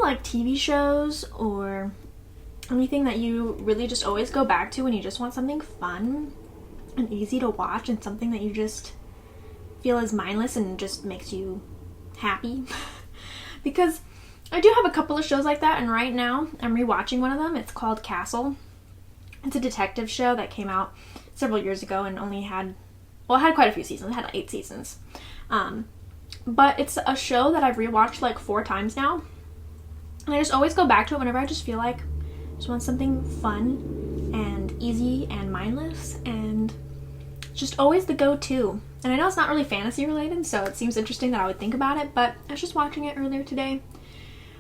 like TV shows or anything that you really just always go back to when you just want something fun and easy to watch and something that you just feel is mindless and just makes you happy? Because I do have a couple of shows like that, and right now I'm rewatching one of them. It's called Castle. It's a detective show that came out several years ago and only had, well, it had quite a few seasons. It had like 8 seasons. But it's a show that I've rewatched like 4 times now. And I just always go back to it whenever I just feel like I just want something fun and easy and mindless, and just always the go-to. And I know it's not really fantasy related, so it seems interesting that I would think about it, but I was just watching it earlier today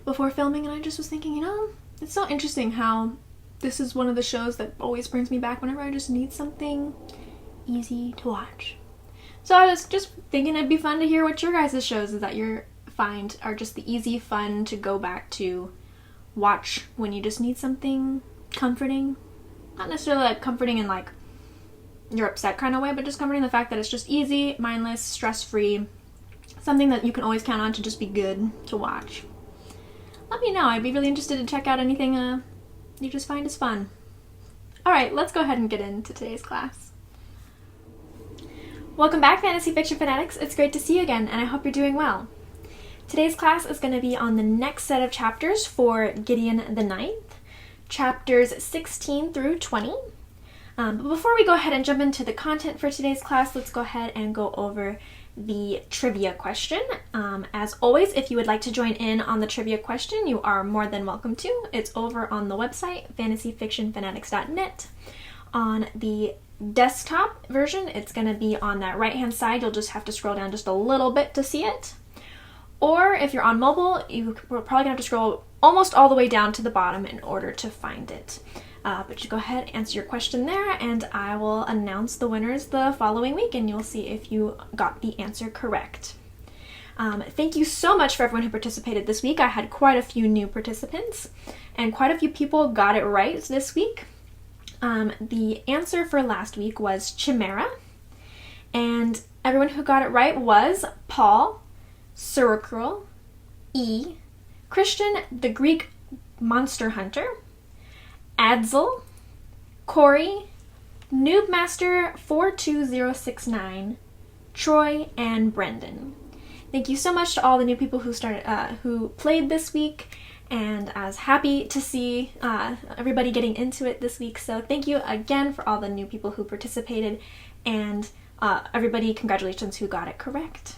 before filming, and I just was thinking, you know, it's so interesting how this is one of the shows that always brings me back whenever I just need something easy to watch. So I was just thinking it'd be fun to hear what your guys' shows is that you find are just the easy, fun to go back to watch when you just need something comforting. Not necessarily like comforting in like you're upset kind of way, but just comforting the fact that it's just easy, mindless, stress-free, something that you can always count on to just be good to watch. Let me know. I'd be really interested to check out anything you just find is fun. Alright, let's go ahead and get into today's class. Welcome back, Fantasy Fiction Fanatics. It's great to see you again, and I hope you're doing well. Today's class is going to be on the next set of chapters for Gideon the Ninth, chapters 16 through 20. But before we go ahead and jump into the content for today's class, let's go ahead and go over the trivia question. As always, if you would like to join in on the trivia question, you are more than welcome to. It's over on the website, fantasyfictionfanatics.net. On the desktop version, it's going to be on that right-hand side. You'll just have to scroll down just a little bit to see it. Or if you're on mobile, we're probably going to have to scroll almost all the way down to the bottom in order to find it. But you go ahead, answer your question there, and I will announce the winners the following week, and you'll see if you got the answer correct. Thank you so much for everyone who participated this week. I had quite a few new participants, and quite a few people got it right this week. The answer for last week was Chimera, and everyone who got it right was Paul, Suracrul, E, Christian the Greek Monster Hunter, Adzel, Corey, Noobmaster 42069, Troy, and Brendan. Thank you so much to all the new people who played this week, and I was happy to see everybody getting into it this week. So thank you again for all the new people who participated, and everybody, congratulations who got it correct.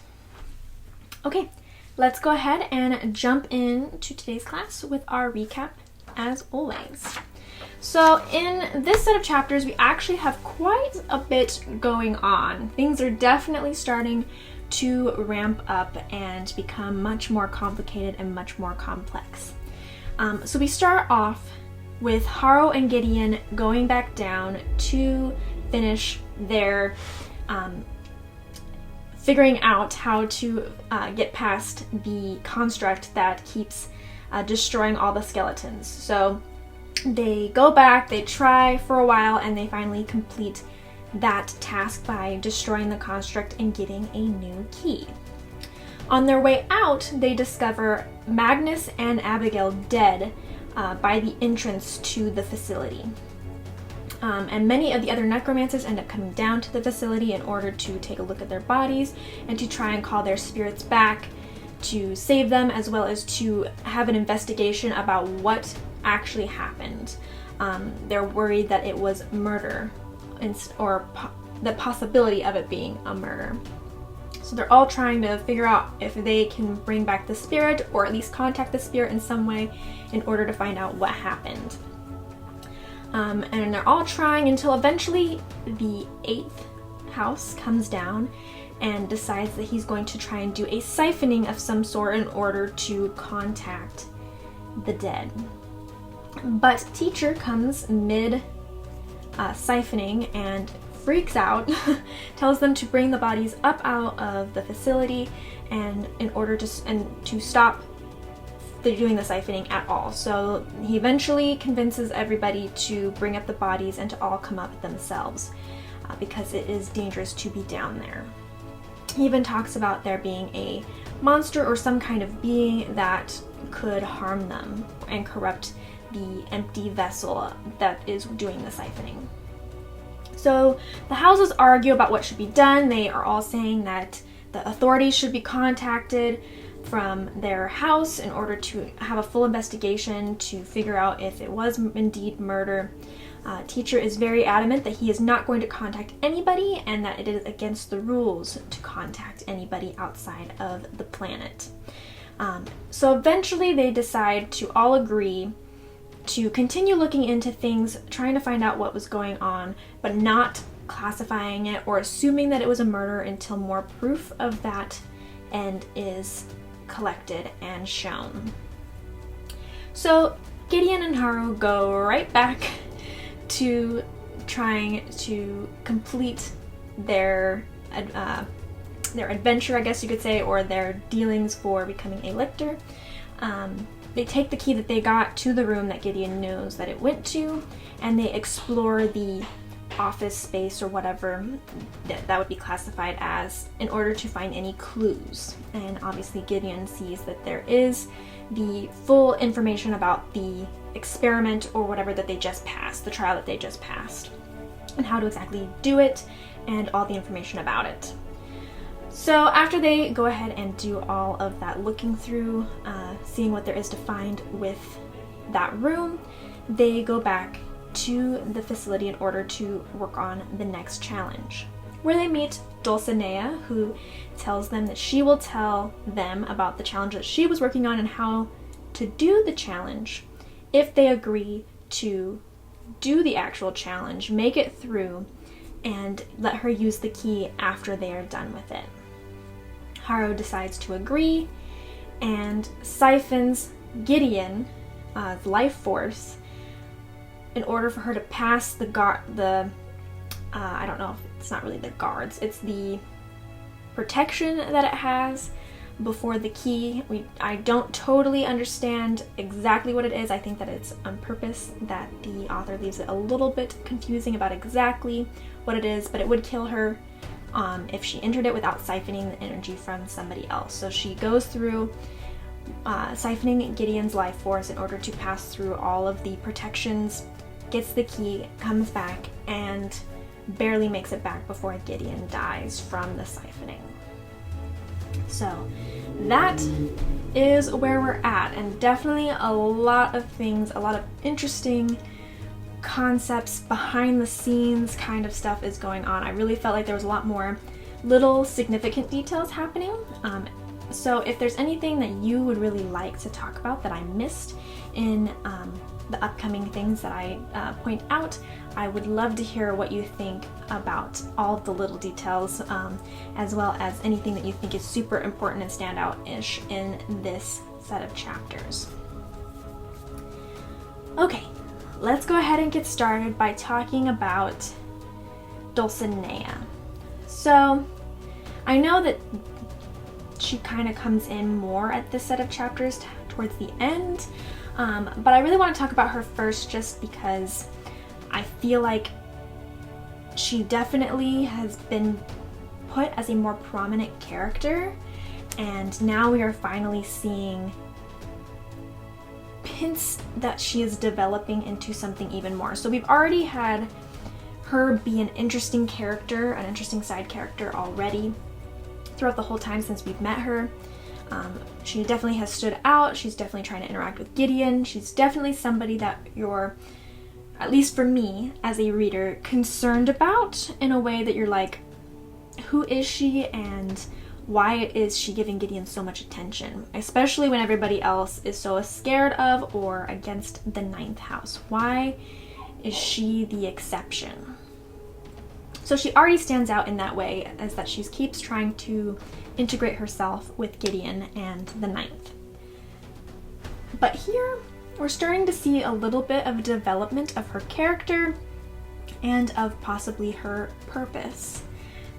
Okay, let's go ahead and jump into today's class with our recap as always. So in this set of chapters, we actually have quite a bit going on. Things are definitely starting to ramp up and become much more complicated and much more complex. So we start off with Haro and Gideon going back down to finish their figuring out how to get past the construct that keeps destroying all the skeletons. So they go back, they try for a while, and they finally complete that task by destroying the construct and getting a new key. On their way out, they discover Magnus and Abigail dead by the entrance to the facility. And many of the other necromancers end up coming down to the facility in order to take a look at their bodies and to try and call their spirits back to save them, as well as to have an investigation about what actually happened. They're worried that it was murder, or the possibility of it being a murder. So they're all trying to figure out if they can bring back the spirit, or at least contact the spirit in some way in order to find out what happened. And they're all trying until eventually the 8th house comes down and decides that he's going to try and do a siphoning of some sort in order to contact the dead. But teacher comes mid siphoning and freaks out, tells them to bring the bodies up out of the facility and in order to stop doing the siphoning at all. So he eventually convinces everybody to bring up the bodies and to all come up themselves because it is dangerous to be down there. He even talks about there being a monster or some kind of being that could harm them and corrupt the empty vessel that is doing the siphoning. So the houses argue about what should be done. They are all saying that the authorities should be contacted from their house in order to have a full investigation to figure out if it was indeed murder. Teacher is very adamant that he is not going to contact anybody and that it is against the rules to contact anybody outside of the planet. So eventually they decide to all agree to continue looking into things, trying to find out what was going on, but not classifying it or assuming that it was a murder until more proof of that end is collected and shown. So Gideon and Haru go right back to trying to complete their adventure, I guess you could say, or their dealings for becoming a Lyctor. They take the key that they got to the room that Gideon knows that it went to, and they explore the office space or whatever that would be classified as in order to find any clues. And obviously Gideon sees that there is the full information about the experiment or whatever that they just passed, the trial that they just passed, and how to exactly do it, and all the information about it. So after they go ahead and do all of that looking through, seeing what there is to find with that room, they go back to the facility in order to work on the next challenge, where they meet Dulcinea, who tells them that she will tell them about the challenge that she was working on and how to do the challenge if they agree to do the actual challenge, make it through, and let her use the key after they are done with it. Haru decides to agree and siphons Gideon's life force in order for her to pass I don't know if it's not really the guards, it's the protection that it has before the key. I don't totally understand exactly what it is. I think that it's on purpose that the author leaves it a little bit confusing about exactly what it is, but it would kill her if she entered it without siphoning the energy from somebody else. So she goes through siphoning Gideon's life force in order to pass through all of the protections, gets the key, comes back, and barely makes it back before Gideon dies from the siphoning. So that is where we're at, and definitely a lot of things, a lot of interesting concepts, behind the scenes kind of stuff is going on. I really felt like there was a lot more little significant details happening. So if there's anything that you would really like to talk about that I missed in the upcoming things that I point out, I would love to hear what you think about all of the little details, as well as anything that you think is super important and standout-ish in this set of chapters. Okay, let's go ahead and get started by talking about Dulcinea. So I know that she kind of comes in more at this set of chapters towards the end, but I really want to talk about her first just because I feel like she definitely has been put as a more prominent character, and now we are finally seeing hints that she is developing into something even more. So we've already had her be an interesting character, an interesting side character already throughout the whole time since we've met her. She definitely has stood out. She's definitely trying to interact with Gideon. She's definitely somebody that you're, at least for me as a reader, concerned about in a way that you're like, who is she and why is she giving Gideon so much attention? Especially when everybody else is so scared of or against the Ninth House. Why is she the exception? So she already stands out in that way, as that she keeps trying to integrate herself with Gideon and the Ninth. But here, we're starting to see a little bit of development of her character and of possibly her purpose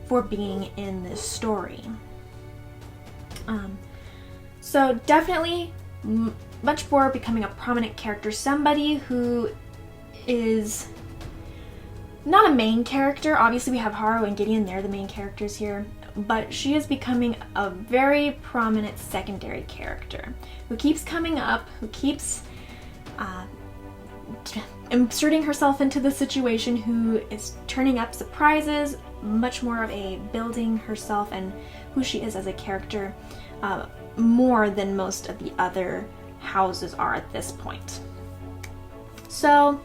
for being in this story. So definitely much more becoming a prominent character, somebody who is not a main character. Obviously we have Haru and Gideon, they're the main characters here, but she is becoming a very prominent secondary character who keeps coming up, who keeps inserting herself into the situation, who is turning up surprises, much more of a building herself and who she is as a character, more than most of the other houses are at this point. So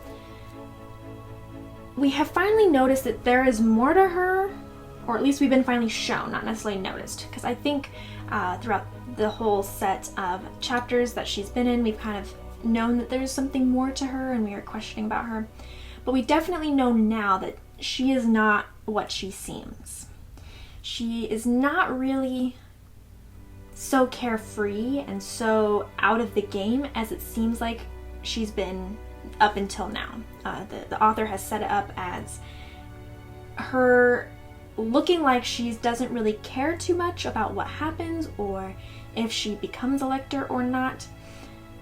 we have finally noticed that there is more to her, or at least we've been finally shown, not necessarily noticed, because I think throughout the whole set of chapters that she's been in, we've kind of known that there's something more to her and we are questioning about her. But we definitely know now that she is not what she seems. She is not really so carefree and so out of the game as it seems like she's been up until now. The author has set it up as her looking like she doesn't really care too much about what happens or if she becomes a lictor or not.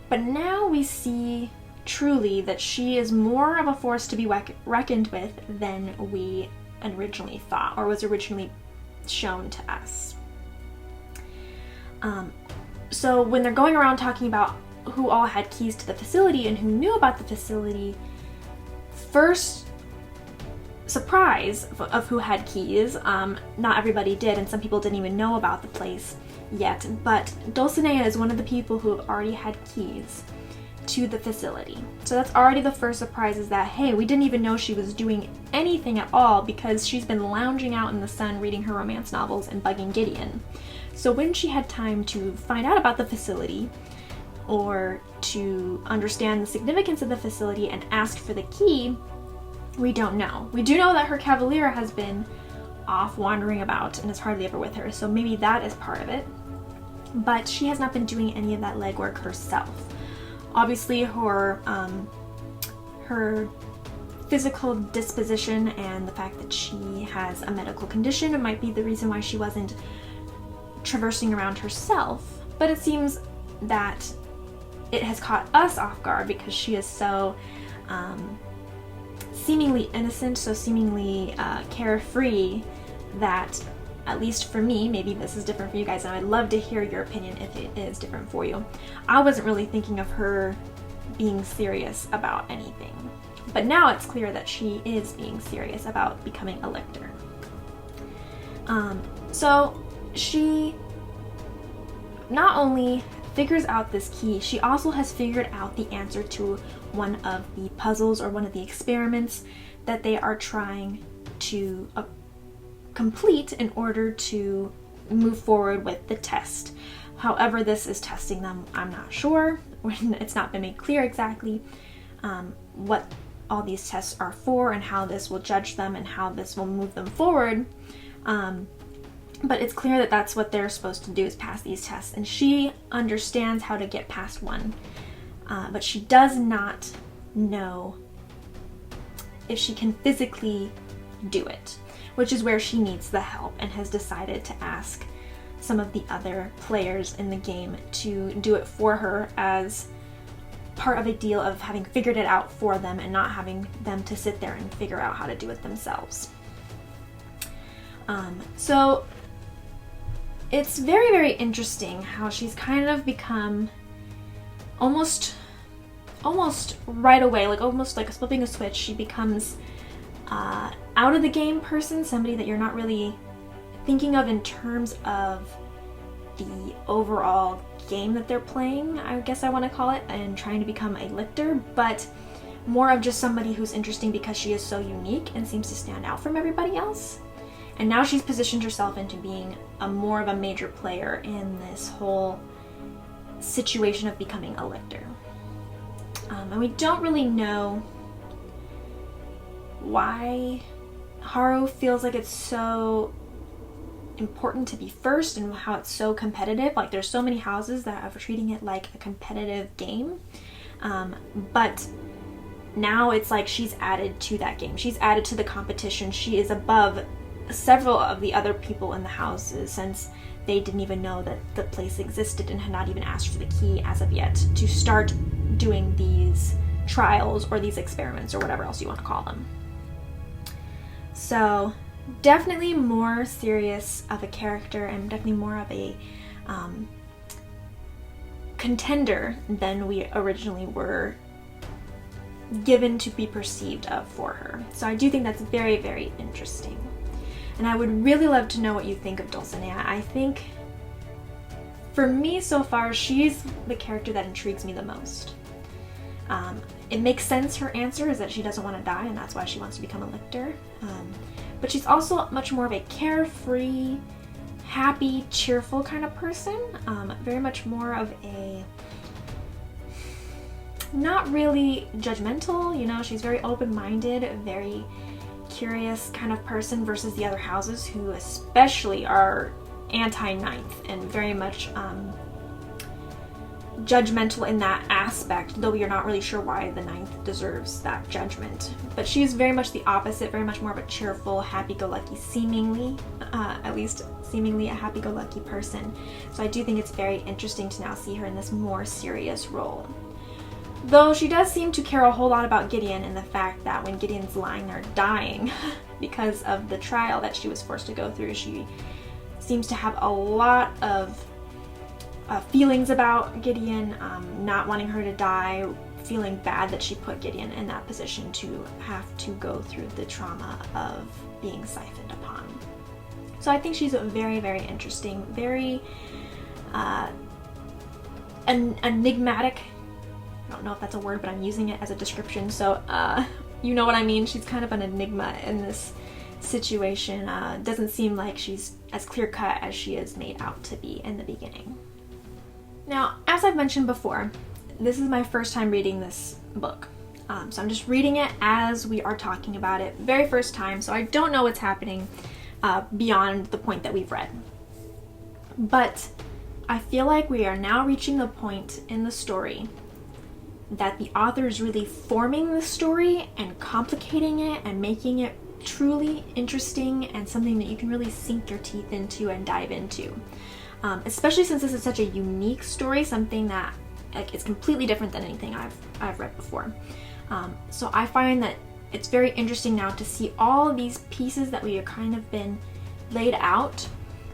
But now we see truly that she is more of a force to be reckoned with than we originally thought, or was originally shown to us. So when they're going around talking about who all had keys to the facility and who knew about the facility, first surprise of who had keys, not everybody did, and some people didn't even know about the place yet, but Dulcinea is one of the people who have already had keys to the facility. So that's already the first surprise, is that, hey, we didn't even know she was doing anything at all because she's been lounging out in the sun reading her romance novels and bugging Gideon. So when she had time to find out about the facility or to understand the significance of the facility and ask for the key, we don't know. We do know that her cavalier has been off wandering about and is hardly ever with her, so maybe that is part of it. But she has not been doing any of that legwork herself. Obviously, her physical disposition and the fact that she has a medical condition, it might be the reason why she wasn't traversing around herself. But it seems that it has caught us off guard because she is so seemingly innocent, so seemingly carefree, that, at least for me, maybe this is different for you guys, and I'd love to hear your opinion if it is different for you. I wasn't really thinking of her being serious about anything. But now it's clear that she is being serious about becoming a lictor. So she not only figures out this key, she also has figured out the answer to one of the puzzles or one of the experiments that they are trying to complete in order to move forward with the test. However this is testing them, I'm not sure. It's not been made clear exactly what all these tests are for and how this will judge them and how this will move them forward. But it's clear that that's what they're supposed to do, is pass these tests. And she understands how to get past one, but she does not know if she can physically do it, which is where she needs the help, and has decided to ask some of the other players in the game to do it for her as part of a deal of having figured it out for them and not having them to sit there and figure out how to do it themselves. So it's very, very interesting how she's kind of become almost right away, like almost like flipping a switch, she becomes out of the game person, somebody that you're not really thinking of in terms of the overall game that they're playing, I guess I want to call it, and trying to become a lictor, but more of just somebody who's interesting because she is so unique and seems to stand out from everybody else. And now she's positioned herself into being more of a major player in this whole situation of becoming a lictor. And we don't really know why Haru feels like it's so important to be first and how it's so competitive. Like, there's so many houses that are treating it like a competitive game. But now it's like she's added to that game. She's added to the competition. She is above several of the other people in the houses, since they didn't even know that the place existed and had not even asked for the key as of yet to start doing these trials or these experiments or whatever else you want to call them. So definitely more serious of a character and definitely more of a contender than we originally were given to be perceived of for her. So I do think that's very, very interesting. And I would really love to know what you think of Dulcinea. I think, for me so far, she's the character that intrigues me the most. It makes sense, her answer is that she doesn't want to die, and that's why she wants to become a Lyctor. But she's also much more of a carefree, happy, cheerful kind of person. Very much more of a not really judgmental, you know, she's very open-minded, very curious kind of person versus the other houses who especially are anti-Ninth and very much judgmental in that aspect, though you're not really sure why the Ninth deserves that judgment. But she's very much the opposite, very much more of a cheerful, happy-go-lucky, seemingly, at least seemingly a happy-go-lucky person. So I do think it's very interesting to now see her in this more serious role. Though she does seem to care a whole lot about Gideon and the fact that when Gideon's lying there dying because of the trial that she was forced to go through, she seems to have a lot of feelings about Gideon, not wanting her to die, feeling bad that she put Gideon in that position to have to go through the trauma of being siphoned upon. So I think she's very, very interesting, very enigmatic. I don't know if that's a word, but I'm using it as a description, so you know what I mean. She's kind of an enigma in this situation. Doesn't seem like she's as clear-cut as she is made out to be in the beginning. Now, as I've mentioned before, this is my first time reading this book. So I'm just reading it as we are talking about it, very first time, so I don't know what's happening beyond the point that we've read. But I feel like we are now reaching the point in the story that the author is really forming the story and complicating it and making it truly interesting and something that you can really sink your teeth into and dive into. Especially since this is such a unique story, something that is completely different than anything I've read before. So I find that it's very interesting now to see all of these pieces that we have kind of been laid out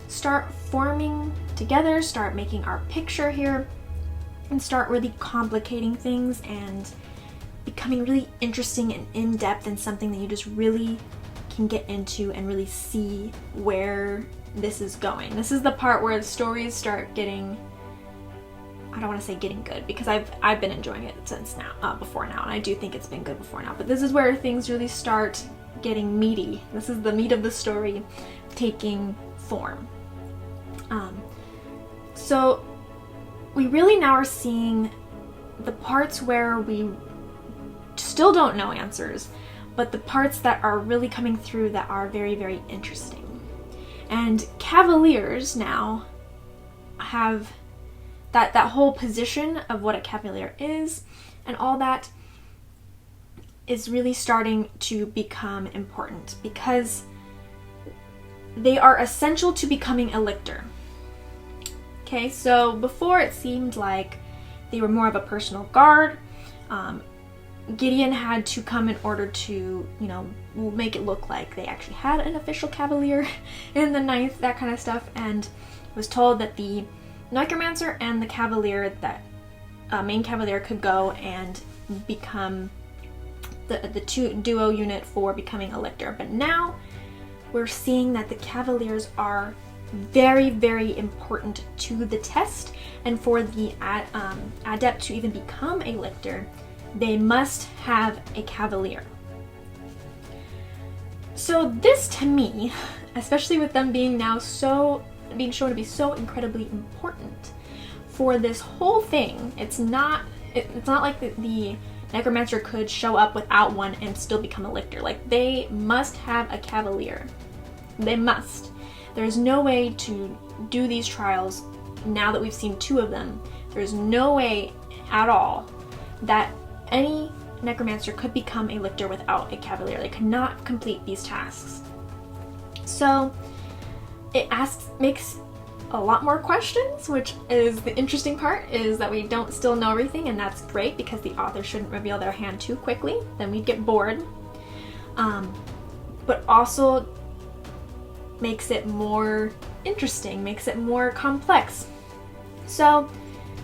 start forming together, start making our picture here, and start really complicating things and becoming really interesting and in-depth and something that you just really can get into and really see where this is going. This is the part where the stories start getting, I don't want to say getting good, because I've been enjoying it since now, before now, and I do think it's been good before now, but this is where things really start getting meaty. This is the meat of the story taking form. So we really now are seeing the parts where we still don't know answers, but the parts that are really coming through that are very, very interesting. And Cavaliers now have that whole position of what a Cavalier is, and all that is really starting to become important because they are essential to becoming a Lyctor. Okay, so before it seemed like they were more of a personal guard. Gideon had to come in order to, you know, make it look like they actually had an official Cavalier in the Ninth, that kind of stuff, and was told that the Necromancer and the Cavalier, that main Cavalier, could go and become the two duo unit for becoming a Lyctor. But now we're seeing that the Cavaliers are very, very important to the test, and for the adept to even become a Lyctor, they must have a Cavalier. So this, to me, especially with them being now being shown to be so incredibly important for this whole thing, it's not like the Necromancer could show up without one and still become a Lyctor. Like, they must have a Cavalier. They must. There's no way to do these trials now that we've seen two of them. There's no way at all that any Necromancer could become a Lyctor without a Cavalier. They could not complete these tasks. So it makes a lot more questions, which is the interesting part, is that we don't still know everything, and that's great because the author shouldn't reveal their hand too quickly, then we'd get bored. But also makes it more interesting, makes it more complex. So,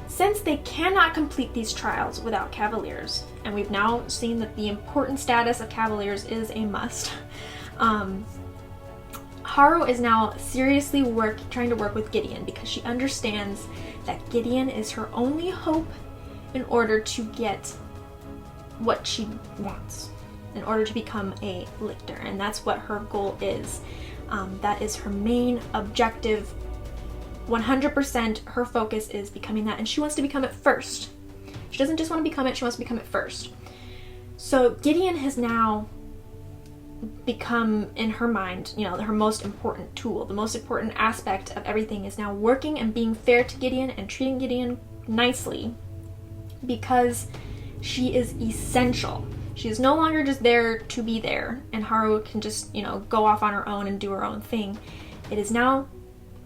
since they cannot complete these trials without cavaliers, and we've now seen that the important status of cavaliers is a must, Haru is now seriously trying to work with Gideon because she understands that Gideon is her only hope in order to get what she wants, in order to become a Lyctor, and that's what her goal is. That is her main objective. 100% her focus is becoming that, and she wants to become it first. She doesn't just want to become it, she wants to become it first. So Gideon has now become, in her mind, her most important tool. The most important aspect of everything is now working and being fair to Gideon and treating Gideon nicely, because she is essential. She is no longer just there to be there, and Haru can just, go off on her own and do her own thing. It is now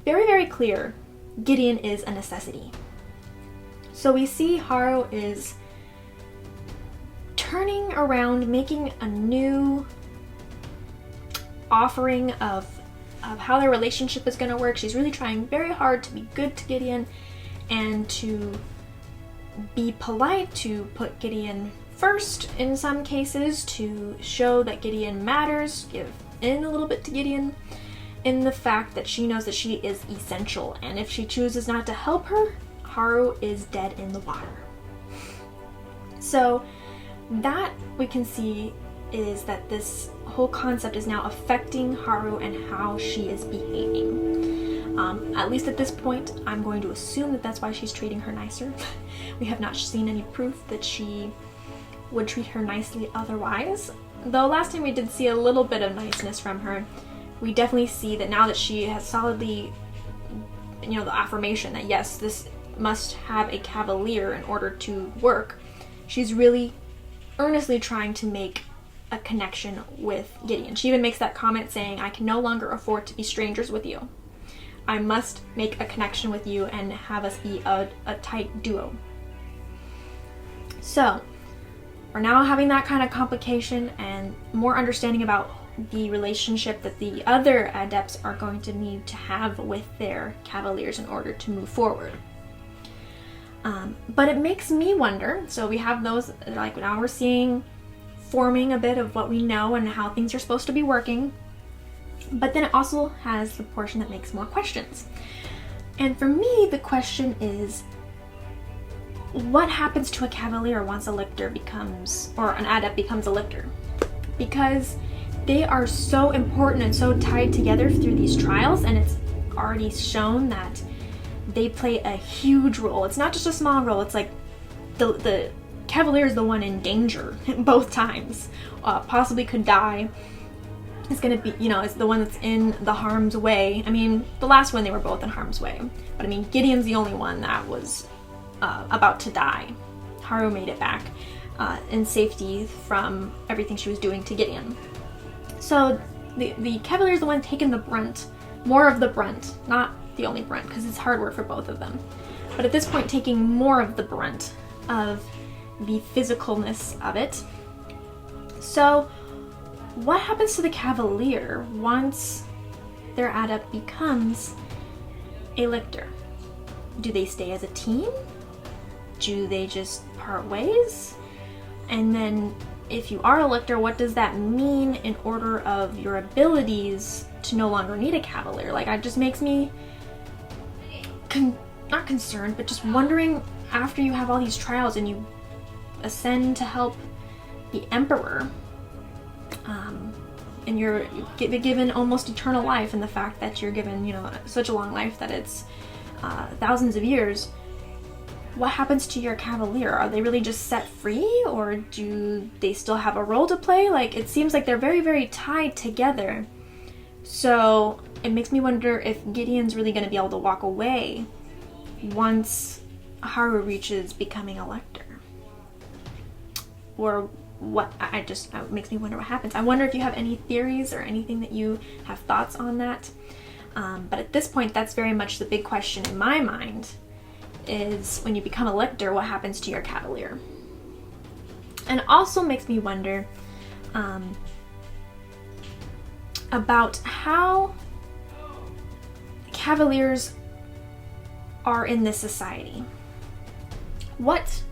very, very clear Gideon is a necessity. So we see Haru is turning around, making a new offering of how their relationship is going to work. She's really trying very hard to be good to Gideon and to be polite, to put Gideon first in some cases, to show that Gideon matters, give in a little bit to Gideon, in the fact that she knows that she is essential, and if she chooses not to help her, Haru is dead in the water. So that we can see is that this whole concept is now affecting Haru and how she is behaving. At least at this point, I'm going to assume that that's why she's treating her nicer. We have not seen any proof that she would treat her nicely otherwise, though last time we did see a little bit of niceness from her. We definitely see that now that she has solidly, the affirmation that yes, this must have a cavalier in order to work, she's really earnestly trying to make a connection with Gideon. She even makes that comment saying, I can no longer afford to be strangers with you. I must make a connection with you and have us be a tight duo. So, we're now having that kind of complication and more understanding about the relationship that the other adepts are going to need to have with their cavaliers in order to move forward. But it makes me wonder, so we have those, like now we're seeing forming a bit of what we know and how things are supposed to be working, but then it also has the portion that makes more questions. And for me, the question is, what happens to a cavalier once a Lyctor becomes, or an adept becomes a Lyctor? Because they are so important and so tied together through these trials, and it's already shown that they play a huge role. It's not just a small role, it's like the cavalier is the one in danger both times, possibly could die. It's gonna be, is the one that's in the harm's way. I mean, the last one they were both in harm's way, but I mean, Gideon's the only one that was about to die. Haru made it back in safety from everything she was doing to Gideon. So the cavalier is the one taking the brunt, more of the brunt, not the only brunt, because it's hard work for both of them. But at this point, taking more of the brunt of the physicalness of it. So what happens to the cavalier once their adept becomes a Lyctor? Do they stay as a team? Do they just part ways? And then if you are a Lyctor, what does that mean in order of your abilities to no longer need a cavalier? Like, it just makes me not concerned, but just wondering, after you have all these trials and you ascend to help the Emperor, and you're given almost eternal life, and the fact that you're given, such a long life that it's thousands of years, what happens to your cavalier? Are they really just set free, or do they still have a role to play? Like, it seems like they're very, very tied together. So it makes me wonder if Gideon's really going to be able to walk away once Haru reaches becoming a Lyctor. Or what, it makes me wonder what happens. I wonder if you have any theories or anything that you have thoughts on that. But at this point, that's very much the big question in my mind, is when you become a Lyctor, what happens to your cavalier? And it also makes me wonder about how Cavaliers are in this society. What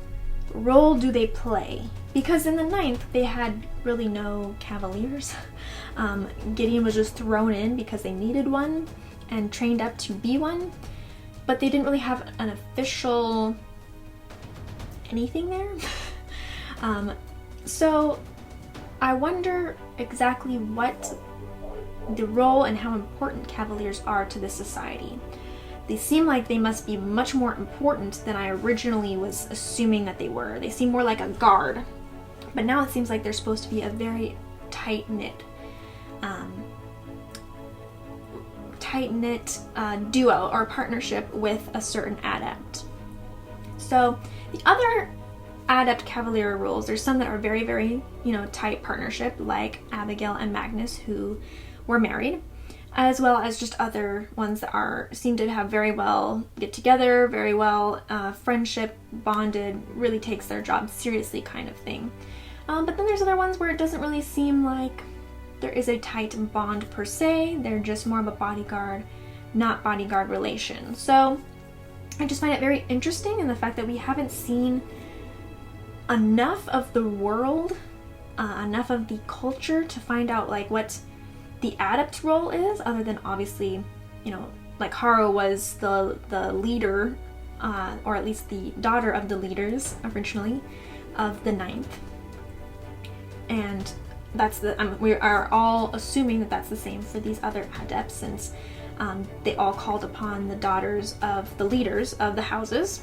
role do they play? Because in the Ninth, they had really no Cavaliers. Gideon was just thrown in because they needed one and trained up to be one, but they didn't really have an official anything there. So I wonder exactly what the role and how important Cavaliers are to this society. They seem like they must be much more important than I originally was assuming that they were. They seem more like a guard, but now it seems like they're supposed to be a very tight-knit duo or partnership with a certain adept. So the other adept Cavalier rules, there's some that are very, very, tight partnership, like Abigail and Magnus, who were married, as well as just other ones that seem to have very well get together, very well friendship, bonded, really takes their job seriously kind of thing. But then there's other ones where it doesn't really seem like there is a tight bond per se. They're just more of a bodyguard, not bodyguard relation. So I just find it very interesting in the fact that we haven't seen enough of the world, enough of the culture to find out like what the adept role is, other than obviously, like Haro was the leader, or at least the daughter of the leaders originally of the Ninth. And that's we are all assuming that that's the same for these other adepts, since they all called upon the daughters of the leaders of the houses.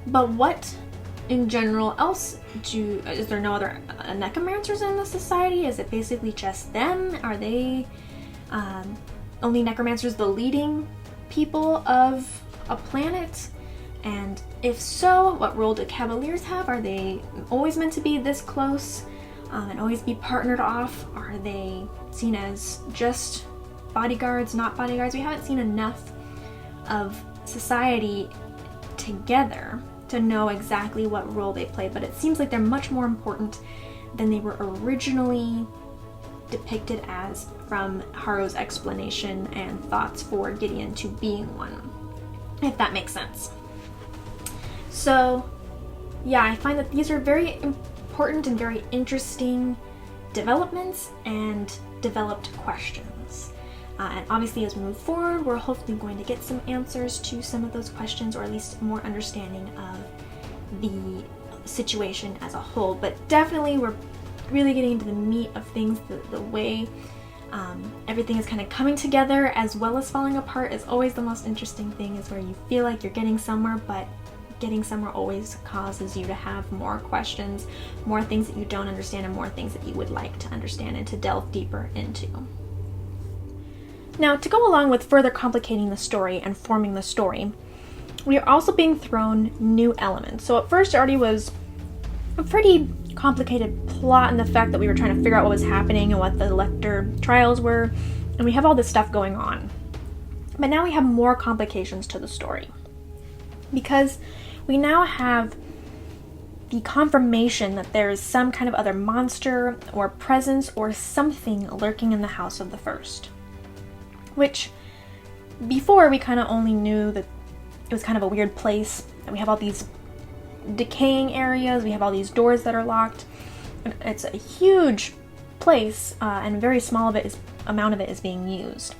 But what in general else is there no other necromancers in the society? Is it basically just them? Are they only necromancers the leading people of a planet? And if so, what role do Cavaliers have? Are they always meant to be this close and always be partnered off? Are they seen as just bodyguards, not bodyguards? We haven't seen enough of society together to know exactly what role they play, but it seems like they're much more important than they were originally depicted as from Haro's explanation and thoughts for Gideon to being one, if that makes sense. So yeah, I find that these are very important and very interesting developments and developed questions. And obviously as we move forward, we're hopefully going to get some answers to some of those questions, or at least more understanding of the situation as a whole. But definitely we're really getting into the meat of things, the way everything is kind of coming together as well as falling apart is always the most interesting thing, is where you feel like you're getting somewhere, but getting somewhere always causes you to have more questions, more things that you don't understand, and more things that you would like to understand and to delve deeper into. Now, to go along with further complicating the story and forming the story, we are also being thrown new elements. So at first it already was a pretty complicated plot in the fact that we were trying to figure out what was happening and what the Lyctor trials were, and we have all this stuff going on. But now we have more complications to the story, because we now have the confirmation that there is some kind of other monster or presence or something lurking in the house of the first. Which, before, we kind of only knew that it was kind of a weird place, and we have all these decaying areas, we have all these doors that are locked. It's a huge place, and very small amount of it is being used.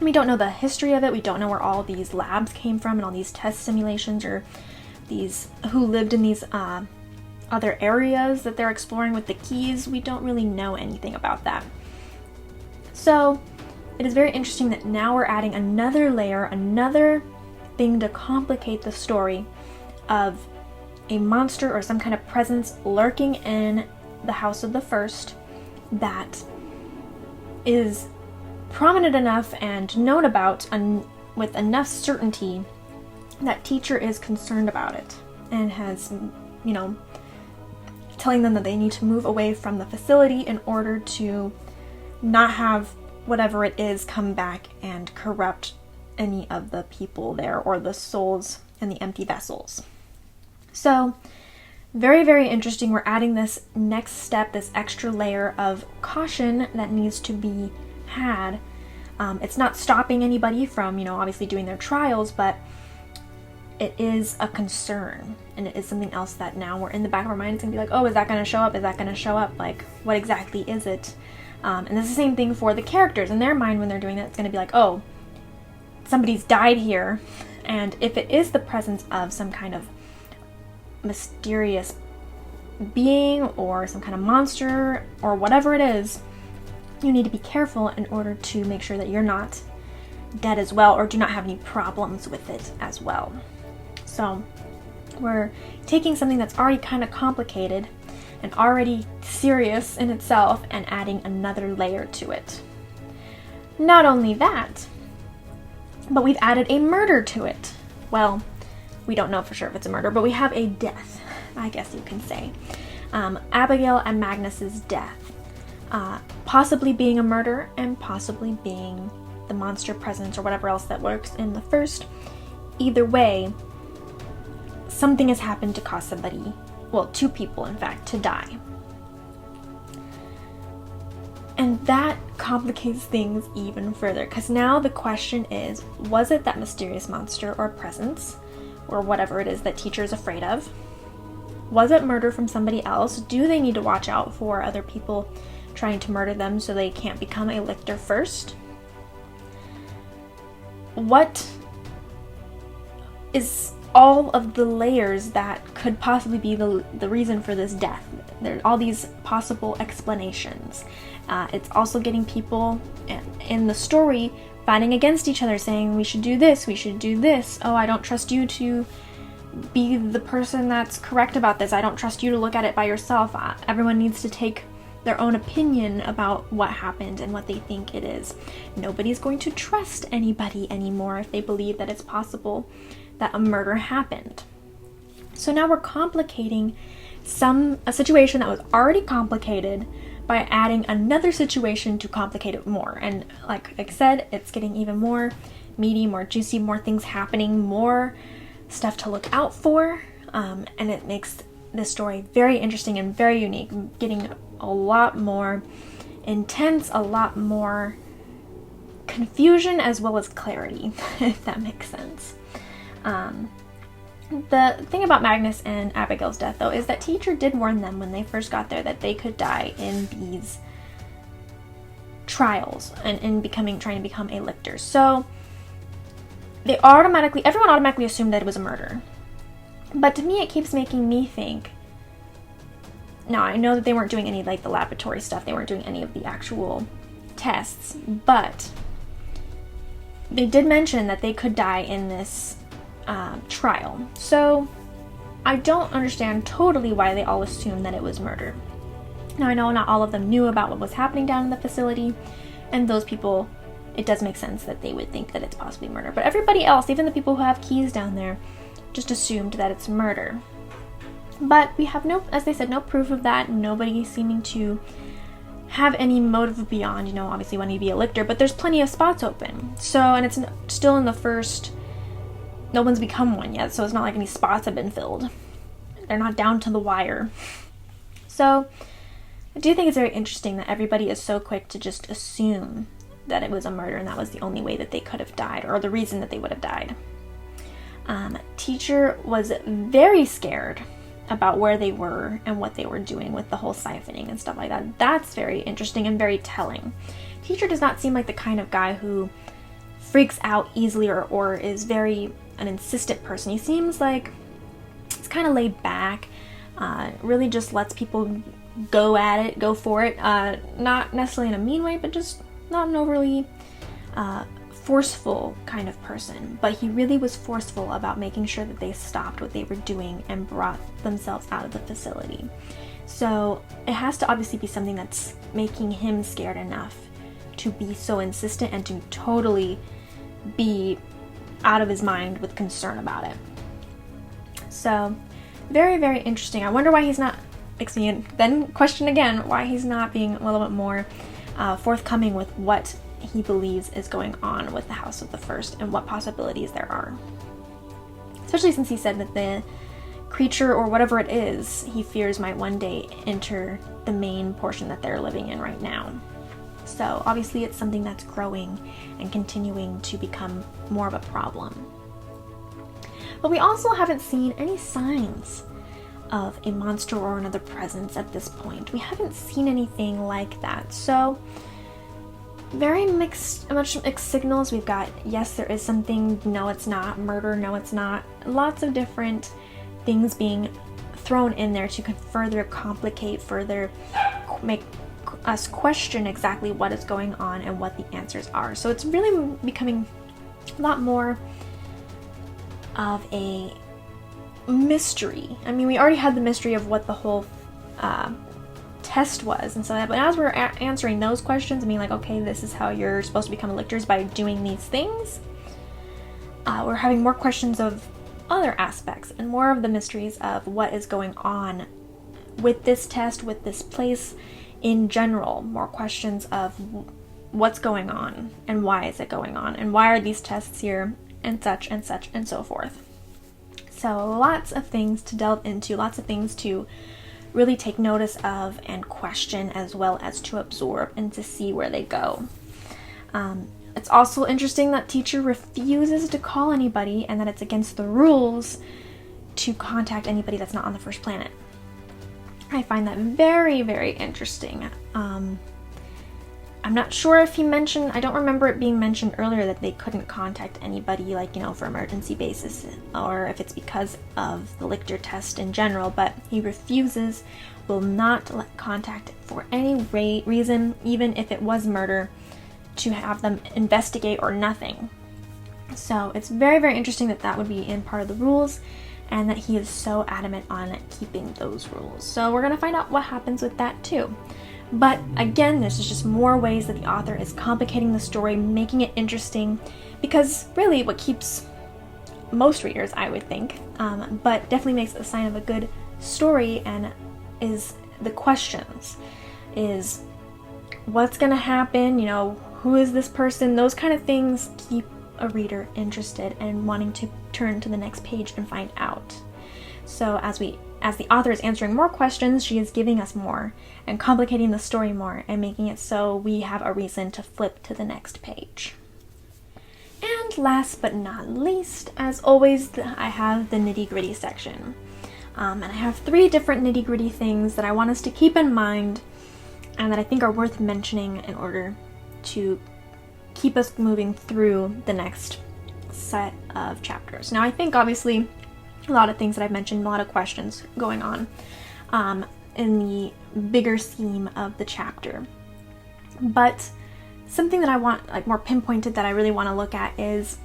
We don't know the history of it, we don't know where all these labs came from and all these test simulations, or who lived in these other areas that they're exploring with the keys. We don't really know anything about that. So it is very interesting that now we're adding another layer, another thing to complicate the story of a monster or some kind of presence lurking in the house of the first that is prominent enough and known about with enough certainty that teacher is concerned about it and has, telling them that they need to move away from the facility in order to not have whatever it is come back and corrupt any of the people there, or the souls and the empty vessels. So very, very interesting. We're adding this next step, this extra layer of caution that needs to be had It's not stopping anybody from, obviously doing their trials, but it is a concern, and it is something else that now we're in the back of our mind. It's gonna be like, oh, is that gonna show up? Is that gonna show up? Like, what exactly is it? And it's the same thing for the characters in their mind when they're doing that. It's gonna be like, oh, somebody's died here, and if it is the presence of some kind of mysterious being or some kind of monster or whatever it is, you need to be careful in order to make sure that you're not dead as well, or do not have any problems with it as well. So we're taking something that's already kind of complicated and already serious in itself and adding another layer to it. Not only that, but we've added a murder to it. Well, we don't know for sure if it's a murder, but we have a death, I guess you can say. Abigail and Magnus's death. Possibly being a murder and possibly being the monster presence or whatever else that works in the first. Either way, something has happened to cause somebody, well, 2 people in fact, to die. And that complicates things even further, because now the question is, was it that mysterious monster or presence, or whatever it is that teacher is afraid of? Was it murder from somebody else? Do they need to watch out for other people trying to murder them so they can't become a Lyctor first? What is all of the layers that could possibly be the reason for this death? There are all these possible explanations. It's also getting people in the story fighting against each other, saying we should do this, we should do this. Oh, I don't trust you to be the person that's correct about this. I don't trust you to look at it by yourself. Everyone needs to take their own opinion about what happened and what they think it is. Nobody's going to trust anybody anymore if they believe that it's possible that a murder happened. So now we're complicating a situation that was already complicated by adding another situation to complicate it more. And like I said, it's getting even more meaty, more juicy, more things happening, more stuff to look out for, and it makes this story very interesting and very unique, getting a lot more intense, a lot more confusion as well as clarity, if that makes sense. The thing about Magnus and Abigail's death, though, is that teacher did warn them when they first got there that they could die in these trials and in trying to become a Lyctor. So everyone automatically assumed that it was a murder. But to me, it keeps making me think. Now, I know that they weren't doing any like the laboratory stuff. They weren't doing any of the actual tests, but they did mention that they could die in this trial. So I don't understand totally why they all assumed that it was murder. Now, I know not all of them knew about what was happening down in the facility, and those people, it does make sense that they would think that it's possibly murder. But everybody else, even the people who have keys down there, just assumed that it's murder. But we have as they said, no proof of that. Nobody seeming to have any motive beyond, obviously wanting to be a Lyctor, but there's plenty of spots open. So, and it's still in the first, no one's become one yet, so it's not like any spots have been filled. They're not down to the wire. So, I do think it's very interesting that everybody is so quick to just assume that it was a murder and that was the only way that they could have died, or the reason that they would have died. Teacher was very scared about where they were and what they were doing with the whole siphoning and stuff like that. That's very interesting and very telling. Teacher does not seem like the kind of guy who freaks out easily or is very an insistent person. He seems like he's kind of laid back, really just lets people go at it, go for it, not necessarily in a mean way, but just not an overly forceful kind of person. But he really was forceful about making sure that they stopped what they were doing and brought themselves out of the facility. So it has to obviously be something that's making him scared enough to be so insistent and to totally be out of his mind with concern about it. So very, very interesting. I wonder why he's not, then question again, why he's not being a little bit more forthcoming with what he believes is going on with the House of the First and what possibilities there are. Especially since he said that the creature or whatever it is he fears might one day enter the main portion that they're living in right now. So obviously it's something that's growing and continuing to become more of a problem. But we also haven't seen any signs of a monster or another presence at this point. We haven't seen anything like that. So very much mixed signals. We've got, yes, there is something, no it's not, murder, no it's not. Lots of different things being thrown in there to further complicate, further make us question exactly what is going on and what the answers are. So it's really becoming a lot more of a mystery. I mean, we already had the mystery of what the whole test was and so that, but as we're answering those questions, I mean, like, okay, this is how you're supposed to become a lictor, by doing these things. We're having more questions of other aspects and more of the mysteries of what is going on with this test, with this place in general. More questions of what's going on and why is it going on and why are these tests here and such and so forth. So lots of things to delve into, lots of things to really take notice of and question, as well as to absorb and to see where they go. It's also interesting that teacher refuses to call anybody and that it's against the rules to contact anybody that's not on the first planet. I find that very, very interesting. I'm not sure if he mentioned, I don't remember it being mentioned earlier that they couldn't contact anybody, like, you know, for emergency basis, or if it's because of the Lyctor test in general, but he refuses, will not let contact for any reason, even if it was murder, to have them investigate or nothing. So it's very, very interesting that that would be in part of the rules, and that he is so adamant on keeping those rules. So we're going to find out what happens with that too. But again, this is just more ways that the author is complicating the story, making it interesting, because really what keeps most readers, I would think, but definitely makes it a sign of a good story, and is the questions. Is what's going to happen, you know, who is this person? Those kind of things keep a reader interested and wanting to turn to the next page and find out. So as the author is answering more questions, she is giving us more and complicating the story more and making it so we have a reason to flip to the next page. And last but not least, as always, I have the Nitty Gritty section. And I have 3 different nitty gritty things that I want us to keep in mind and that I think are worth mentioning in order to keep us moving through the next set of chapters. Now, I think obviously a lot of things that I've mentioned, a lot of questions going on in the bigger scheme of the chapter. But something that I want, like, more pinpointed that I really want to look at is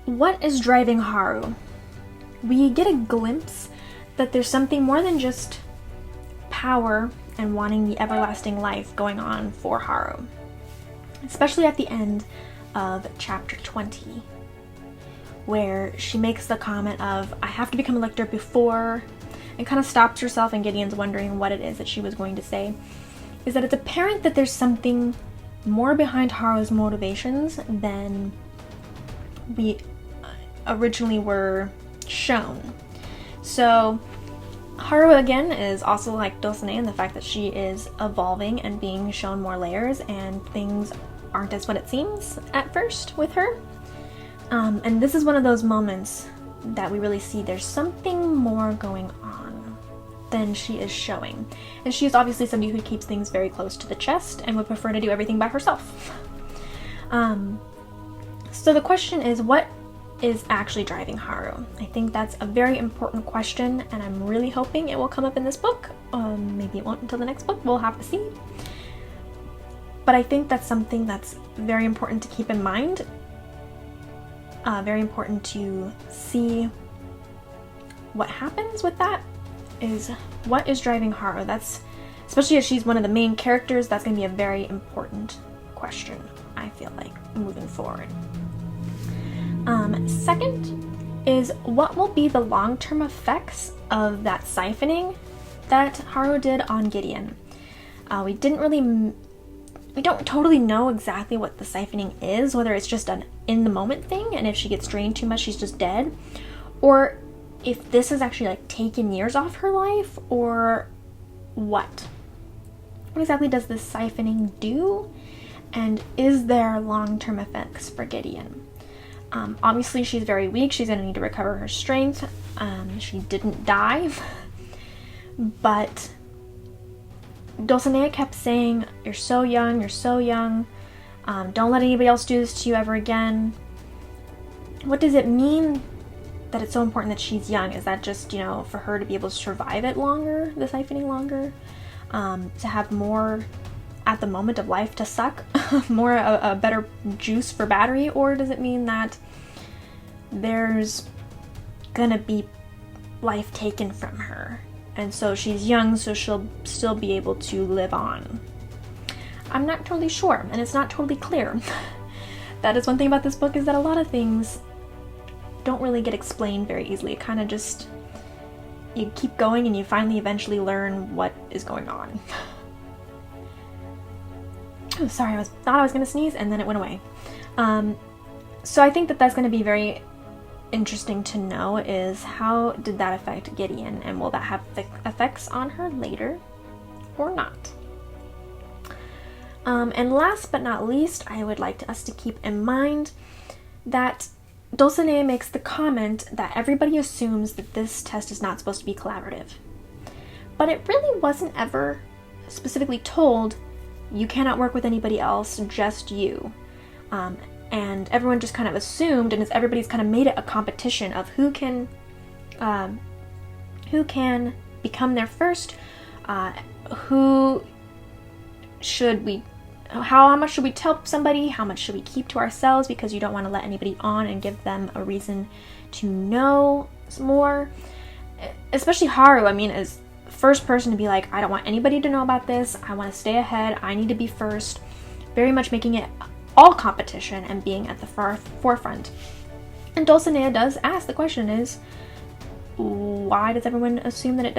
what is driving Haru. We get a glimpse that there's something more than just power and wanting the everlasting life going on for Haru. Especially at the end of chapter 20, where she makes the comment of, I have to become a lictor before, and kind of stops herself, and Gideon's wondering what it is that she was going to say, is that it's apparent that there's something more behind Haru's motivations than we originally were shown. So Haru, again, is also like Dulcinea in the fact that she is evolving and being shown more layers, and things aren't as what it seems at first with her. And this is one of those moments that we really see there's something more going on than she is showing. And she is obviously somebody who keeps things very close to the chest and would prefer to do everything by herself. So the question is, what is actually driving Haru? I think that's a very important question, and I'm really hoping it will come up in this book. Maybe it won't until the next book, we'll have to see. But I think that's something that's very important to keep in mind. Very important to see what happens with that, is what is driving Haru. That's, especially as she's one of the main characters, that's going to be a very important question, I feel like, moving forward. Second is, what will be the long-term effects of that siphoning that Haru did on Gideon? We don't totally know exactly what the siphoning is, whether it's just an in-the-moment thing, and if she gets drained too much, she's just dead, or if this has actually, like, taken years off her life, or what. What exactly does this siphoning do? And is there long-term effects for Gideon? Obviously, she's very weak. She's going to need to recover her strength. She didn't die. But Dulcinea kept saying, you're so young, you're so young. Don't let anybody else do this to you ever again. What does it mean that it's so important that she's young? Is that just, for her to be able to survive it longer, the siphoning longer? To have more at the moment of life to suck? More a better juice for battery? Or does it mean that there's gonna be life taken from her? And so she's young, so she'll still be able to live on. I'm not totally sure, and it's not totally clear. That is one thing about this book, is that a lot of things don't really get explained very easily. It kind of just, you keep going and you finally eventually learn what is going on. Oh, sorry, I thought I was gonna sneeze and then it went away. So I think that that's gonna be very interesting to know, is how did that affect Gideon, and will that have effects on her later or not? And last but not least, I would like us to keep in mind that Dulcinea makes the comment that everybody assumes that this test is not supposed to be collaborative. But it really wasn't ever specifically told, you cannot work with anybody else, just you. And everyone just kind of assumed, and everybody's kind of made it a competition of who can become there first, how much should we tell somebody, how much should we keep to ourselves, because you don't want to let anybody on and give them a reason to know more. Especially Haru, is first person to be like, I don't want anybody to know about this, I want to stay ahead, I need to be first, very much making it all competition and being at the forefront. And Dulcinea does ask the question, is why does everyone assume that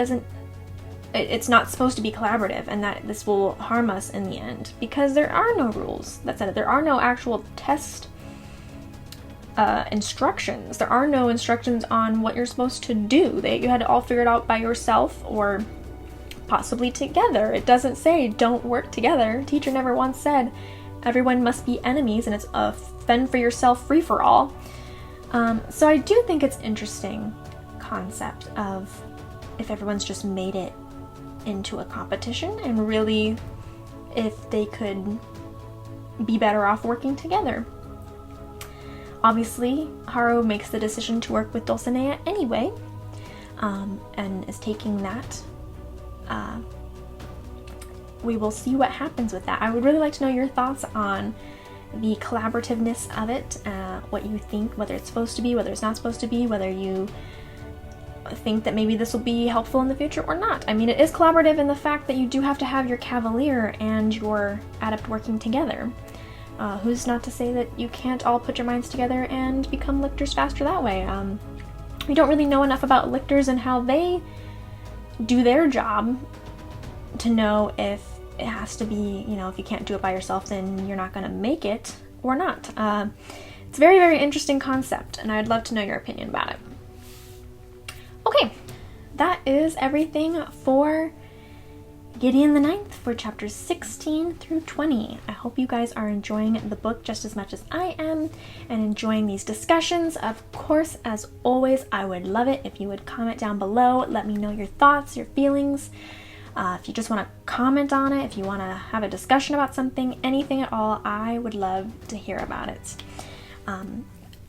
it's not supposed to be collaborative, and that this will harm us in the end? Because there are no rules that said it. There are no actual test instructions. There are no instructions on what you're supposed to do. You had to all figure it out by yourself, or possibly together. It doesn't say don't work together. Teacher never once said everyone must be enemies and it's a fend for yourself free-for-all. So I do think it's interesting concept of if everyone's just made it into a competition, and really if they could be better off working together. Obviously, Haru makes the decision to work with Dulcinea anyway, and is taking that. We will see what happens with that. I would really like to know your thoughts on the collaborativeness of it, what you think, whether it's supposed to be, whether it's not supposed to be, whether you think that maybe this will be helpful in the future or not. It is collaborative in the fact that you do have to have your Cavalier and your Adept working together. Who's not to say that you can't all put your minds together and become Lictors faster that way? We don't really know enough about Lictors and how they do their job to know if it has to be, if you can't do it by yourself, then you're not going to make it or not. It's a very, very interesting concept, and I'd love to know your opinion about it. Okay, that is everything for Gideon the Ninth for chapters 16 through 20. I hope you guys are enjoying the book just as much as I am and enjoying these discussions. Of course, as always, I would love it if you would comment down below. Let me know your thoughts, your feelings. If you just want to comment on it, if you want to have a discussion about something, anything at all, I would love to hear about it.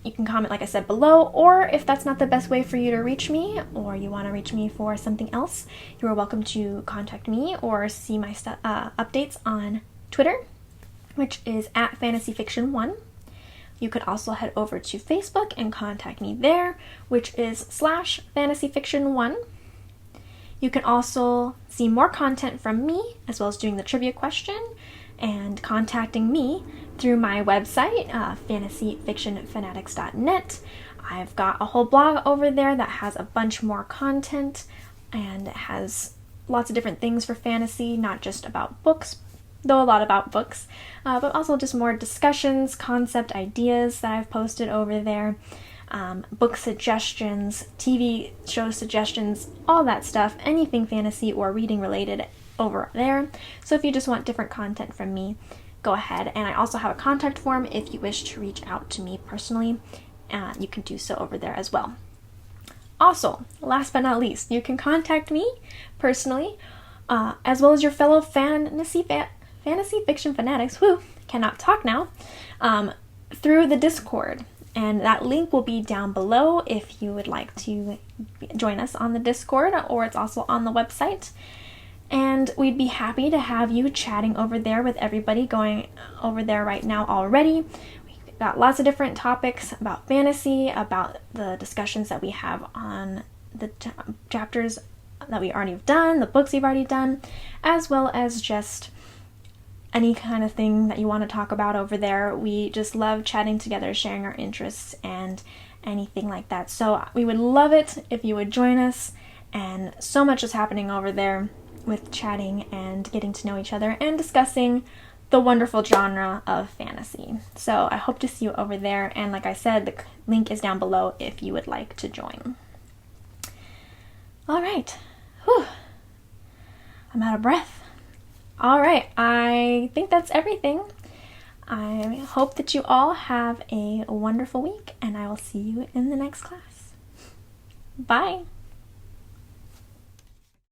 You can comment, like I said, below, or if that's not the best way for you to reach me, or you want to reach me for something else, you are welcome to contact me or see my updates on Twitter, which is at fantasyfiction1. You could also head over to Facebook and contact me there, which is /fantasyfiction1. You can also see more content from me, as well as doing the trivia question and contacting me through my website, fantasyfictionfanatics.net. I've got a whole blog over there that has a bunch more content, and it has lots of different things for fantasy, not just about books, though a lot about books, but also just more discussions, concept ideas that I've posted over there. Book suggestions, TV show suggestions, all that stuff, anything fantasy or reading related over there. So if you just want different content from me, go ahead. And I also have a contact form if you wish to reach out to me personally. You can do so over there as well. Also, last but not least, you can contact me personally, as well as your fellow fantasy fiction fanatics, cannot talk now, through the Discord. And that link will be down below if you would like to join us on the Discord, or it's also on the website. And we'd be happy to have you chatting over there with everybody going over there right now already. We've got lots of different topics about fantasy, about the discussions that we have on the chapters that we already have done, the books we've already done, as well as just any kind of thing that you want to talk about over there. We just love chatting together, sharing our interests and anything like that. So we would love it if you would join us, and so much is happening over there with chatting and getting to know each other and discussing the wonderful genre of fantasy. So I hope to see you over there, and like I said, the link is down below if you would like to join. All right. Whew. I'm out of breath. All right, I think that's everything. I hope that you all have a wonderful week, and I will see you in the next class. Bye.